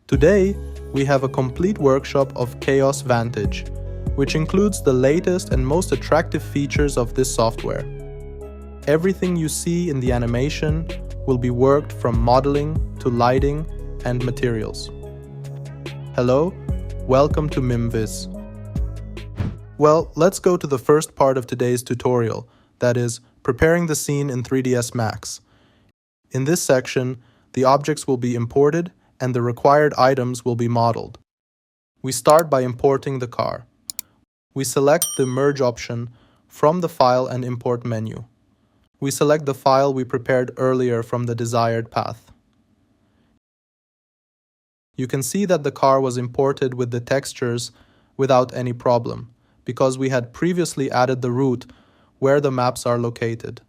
Today, we have a complete workshop of Chaos Vantage, which includes the latest and most attractive features of this software. Everything you see in the animation will be worked from modeling to lighting and materials. Hello, welcome to MIMViz. Well, let's go to the first part of today's tutorial, that is, preparing the scene in 3ds Max. In this section, the objects will be imported and the required items will be modeled. We start by importing the car. We select the Merge option from the File and Import menu. We select the file we prepared earlier from the desired path. You can see that the car was imported with the textures without any problem, because we had previously added the route where the maps are located.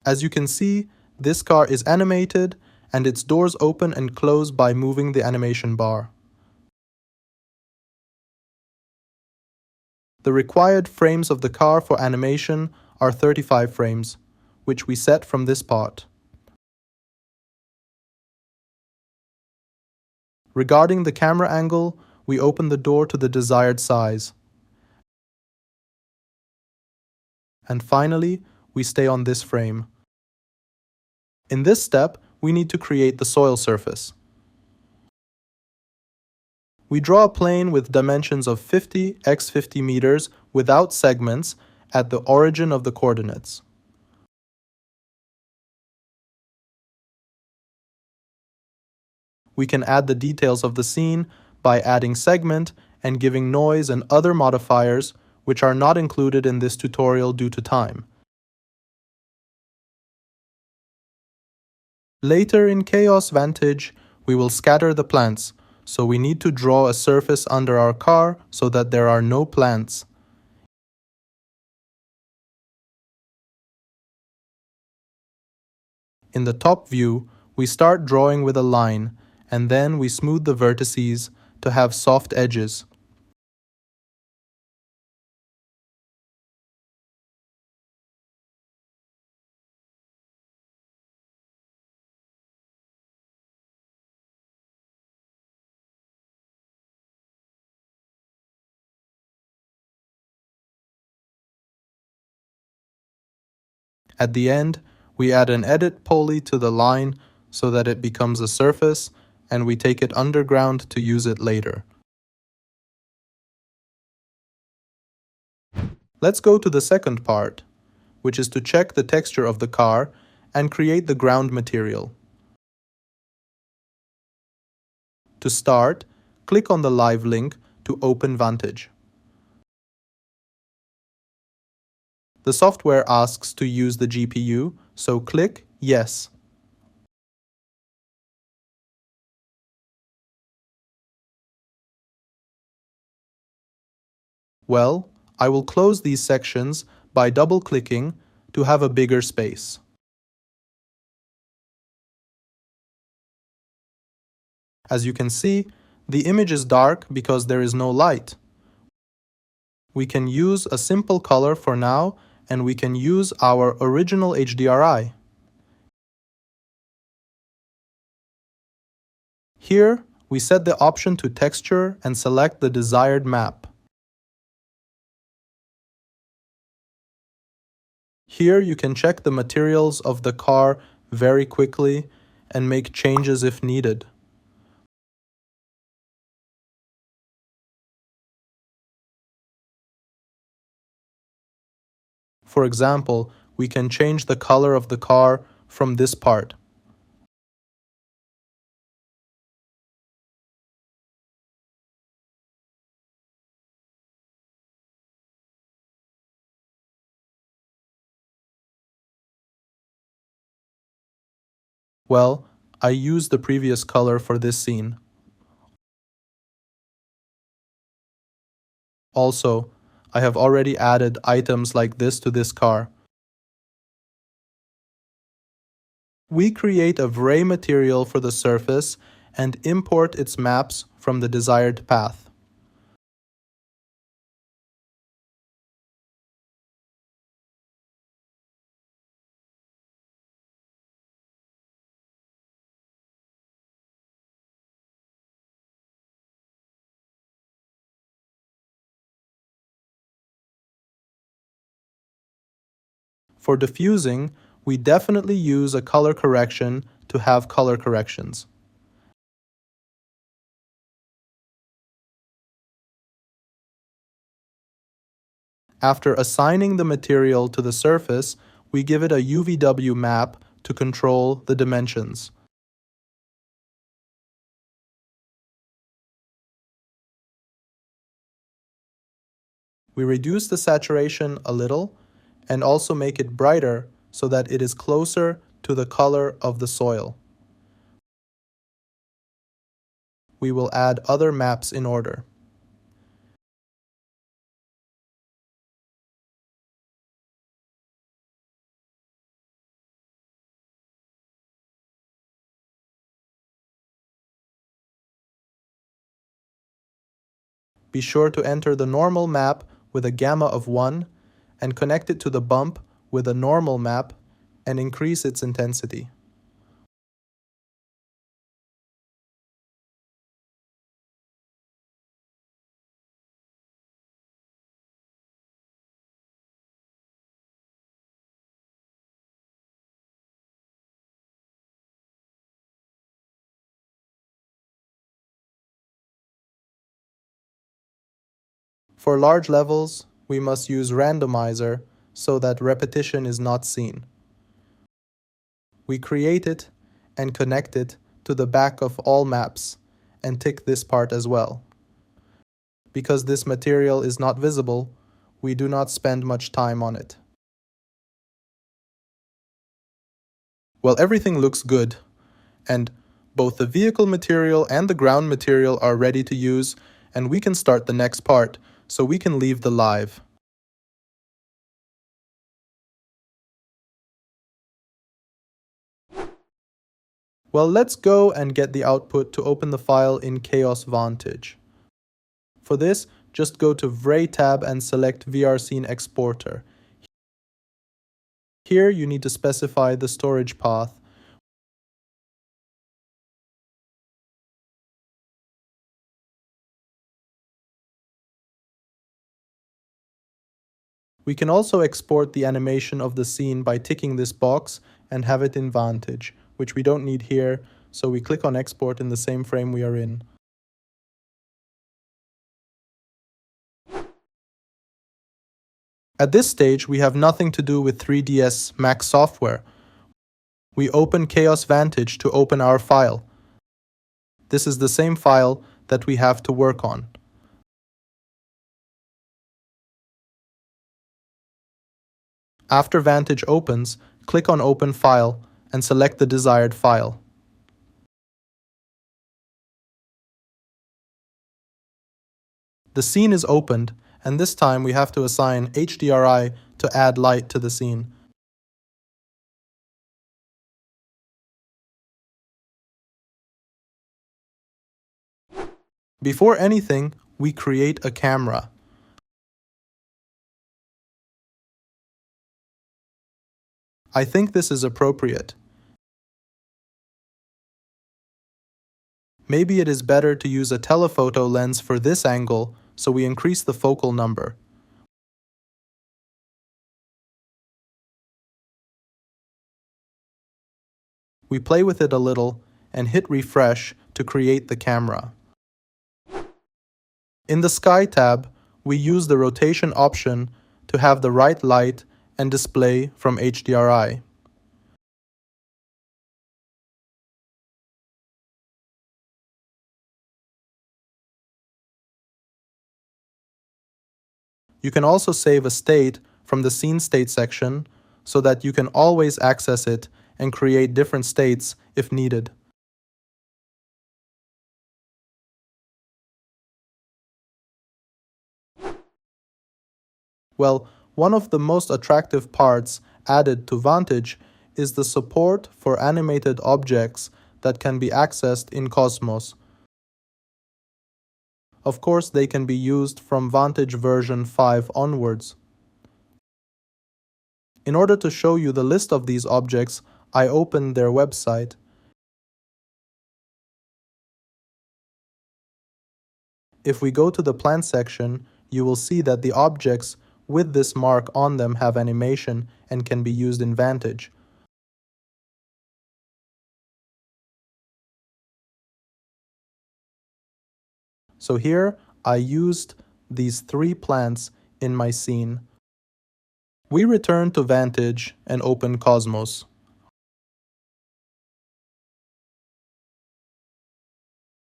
As you can see, this car is animated and its doors open and close by moving the animation bar. The required frames of the car for animation are 35 frames, which we set from this part. Regarding the camera angle, we open the door to the desired size. And finally, we stay on this frame. In this step, we need to create the soil surface. We draw a plane with dimensions of 50 x 50 meters without segments at the origin of the coordinates. We can add the details of the scene by adding segment and giving noise and other modifiers which are not included in this tutorial due to time. Later in Chaos Vantage, we will scatter the plants, so we need to draw a surface under our car so that there are no plants. In the top view, we start drawing with a line, and then we smooth the vertices to have soft edges. At the end, we add an edit poly to the line so that it becomes a surface, and we take it underground to use it later. Let's go to the second part, which is to check the texture of the car and create the ground material. To start, click on the live link to open Vantage. The software asks to use the GPU, so click Yes. Well, I will close these sections by double-clicking to have a bigger space. As you can see, the image is dark because there is no light. We can use a simple color for now, and we can use our original HDRI. Here, we set the option to texture and select the desired map. Here you can check the materials of the car very quickly and make changes if needed. For example, we can change the color of the car from this part. Well, I used the previous color for this scene. Also, I have already added items like this to this car. We create a gray material for the surface and import its maps from the desired path. For diffusing, we definitely use a color correction to have color corrections. After assigning the material to the surface, we give it a UVW map to control the dimensions. We reduce the saturation a little and also make it brighter so that it is closer to the color of the soil. We will add other maps in order. Be sure to enter the normal map with a gamma of 1 and connect it to the bump with a normal map and increase its intensity. For large levels, we must use randomizer so that repetition is not seen. We create it and connect it to the back of all maps and tick this part as well. Because this material is not visible, we do not spend much time on it. Well, everything looks good, and both the vehicle material and the ground material are ready to use, and we can start the next part, so we can leave the live. Well, let's go and get the output to open the file in Chaos Vantage. For this, just go to VRE tab and select VRScene Exporter. Here you need to specify the storage path. We can also export the animation of the scene by ticking this box and have it in Vantage, which we don't need here, so we click on Export in the same frame we are in. At this stage, we have nothing to do with 3ds Max software. We open Chaos Vantage to open our file. This is the same file that we have to work on. After Vantage opens, click on Open File and select the desired file. The scene is opened, and this time we have to assign HDRI to add light to the scene. Before anything, we create a camera. I think this is appropriate. Maybe it is better to use a telephoto lens for this angle, so we increase the focal number. We play with it a little and hit refresh to create the camera. In the Sky tab, we use the rotation option to have the right light and display from HDRI. You can also save a state from the Scene State section so that you can always access it and create different states if needed. Well, one of the most attractive parts added to Vantage is the support for animated objects that can be accessed in Cosmos. Of course, they can be used from Vantage version 5 onwards. In order to show you the list of these objects, I opened their website. If we go to the plant section, you will see that the objects with this mark on them have animation and can be used in Vantage. So here I used these 3 plants in my scene. We return to Vantage and open Cosmos.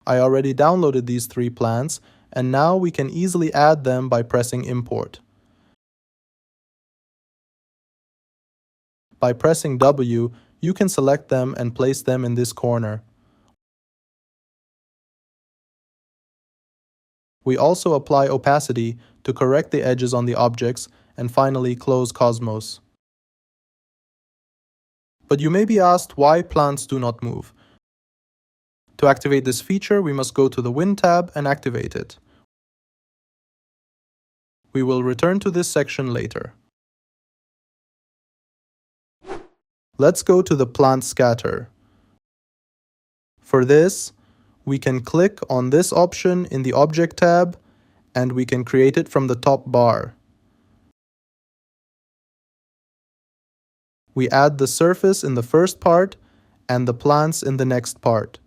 I already downloaded these 3 plants, and now we can easily add them by pressing Import. By pressing W, you can select them and place them in this corner. We also apply opacity to correct the edges on the objects, and finally close Cosmos. But you may be asked why plants do not move. To activate this feature, we must go to the Wind tab and activate it. We will return to this section later. Let's go to the Plant Scatter. For this, we can click on this option in the Object tab, and we can create it from the top bar. We add the surface in the first part and the plants in the next part.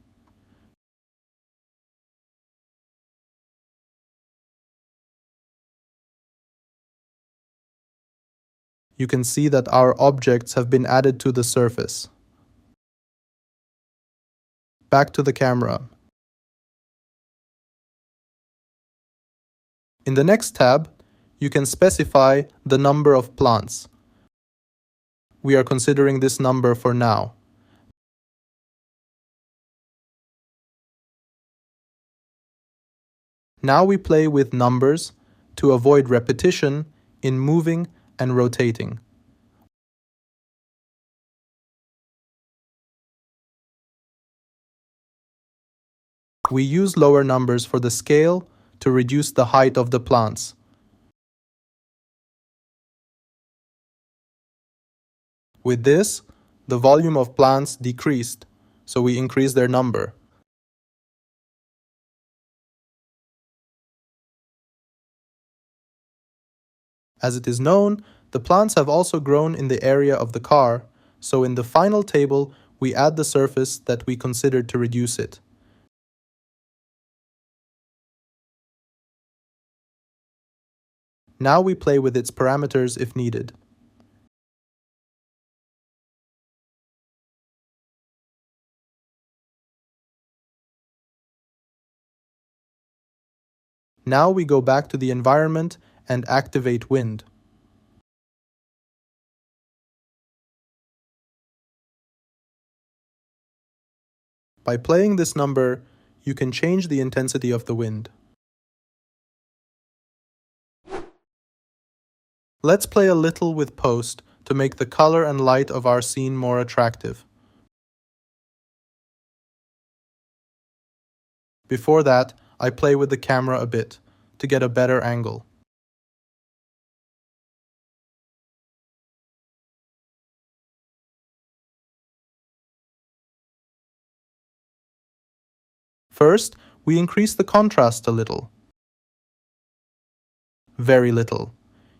You can see that our objects have been added to the surface. Back to the camera. In the next tab, you can specify the number of plants. We are considering this number for now. Now we play with numbers to avoid repetition in moving and rotating. We use lower numbers for the scale to reduce the height of the plants. With this, the volume of plants decreased, so we increase their number. As it is known, the plants have also grown in the area of the car, so in the final table we add the surface that we considered to reduce it. Now we play with its parameters if needed. Now we go back to the environment and activate wind. By playing this number, you can change the intensity of the wind. Let's play a little with post to make the color and light of our scene more attractive. Before that, I play with the camera a bit to get a better angle. First, we increase the contrast a little. Very little.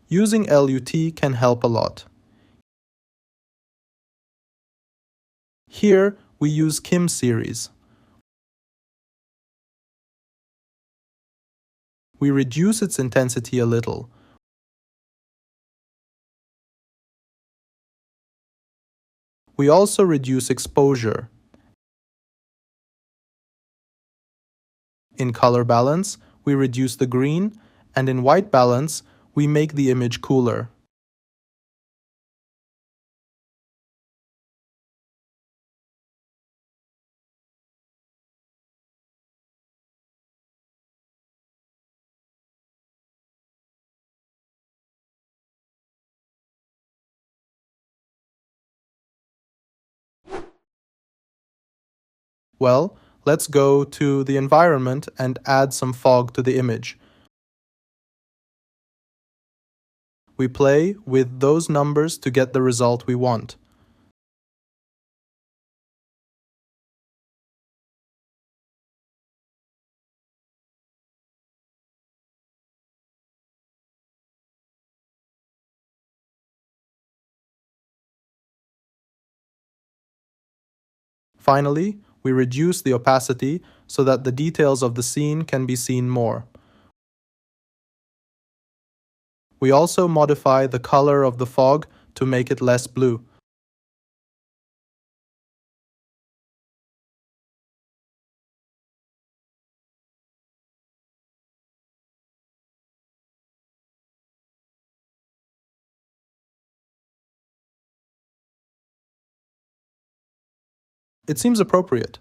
Using LUT can help a lot. Here, we use Kim series. We reduce its intensity a little. We also reduce exposure. In color balance, we reduce the green, and in white balance, we make the image cooler. Well, let's go to the environment and add some fog to the image. We play with those numbers to get the result we want. Finally, we reduce the opacity so that the details of the scene can be seen more. We also modify the color of the fog to make it less blue. It seems appropriate.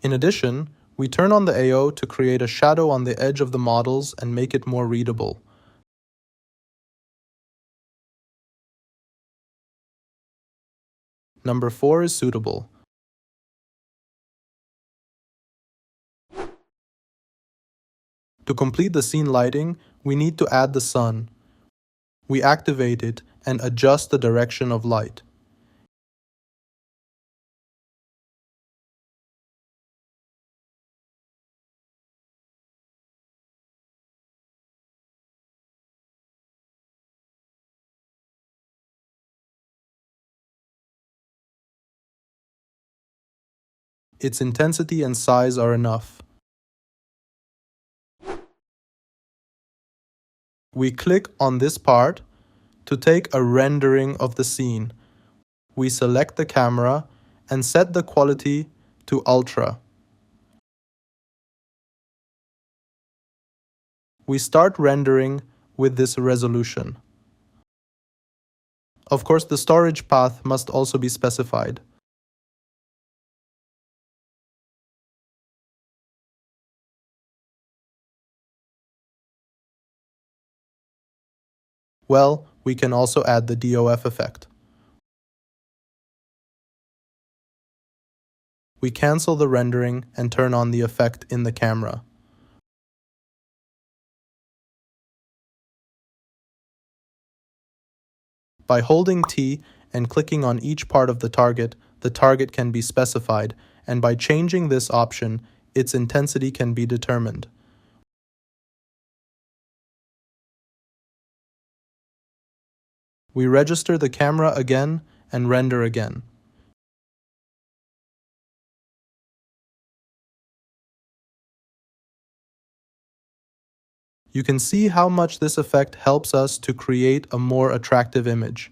In addition, we turn on the AO to create a shadow on the edge of the models and make it more readable. Number 4 is suitable. To complete the scene lighting, we need to add the sun. We activate it and adjust the direction of light. Its intensity and size are enough. We click on this part to take a rendering of the scene. We select the camera and set the quality to Ultra. We start rendering with this resolution. Of course, the storage path must also be specified. Well, we can also add the DOF effect. We cancel the rendering and turn on the effect in the camera. By holding T and clicking on each part of the target can be specified, and by changing this option, its intensity can be determined. We register the camera again and render again. You can see how much this effect helps us to create a more attractive image.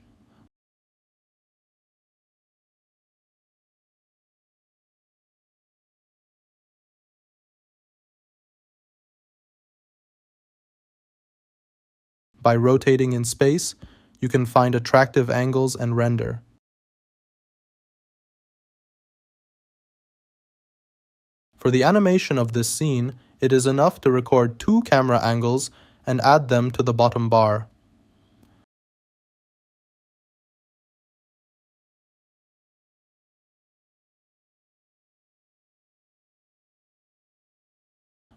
By rotating in space, you can find attractive angles and render. For the animation of this scene, it is enough to record 2 camera angles and add them to the bottom bar.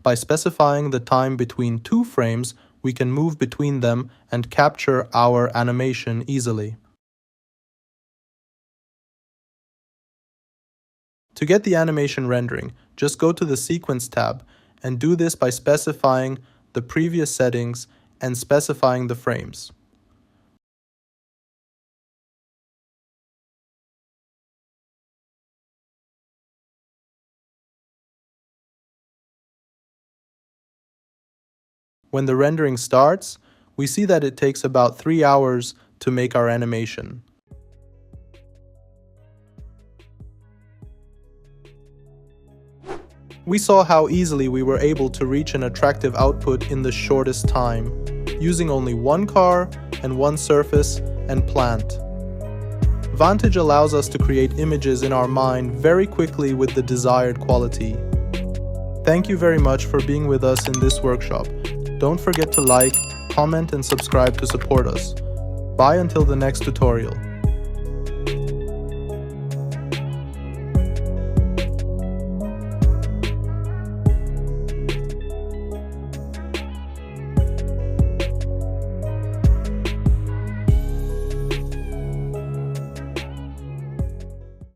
By specifying the time between 2 frames, we can move between them and capture our animation easily. To get the animation rendering, just go to the Sequence tab and do this by specifying the previous settings and specifying the frames. When the rendering starts, we see that it takes about 3 hours to make our animation. We saw how easily we were able to reach an attractive output in the shortest time, using only 1 car and 1 surface and plant. Vantage allows us to create images in our mind very quickly with the desired quality. Thank you very much for being with us in this workshop. Don't forget to like, comment and subscribe to support us. Bye until the next tutorial.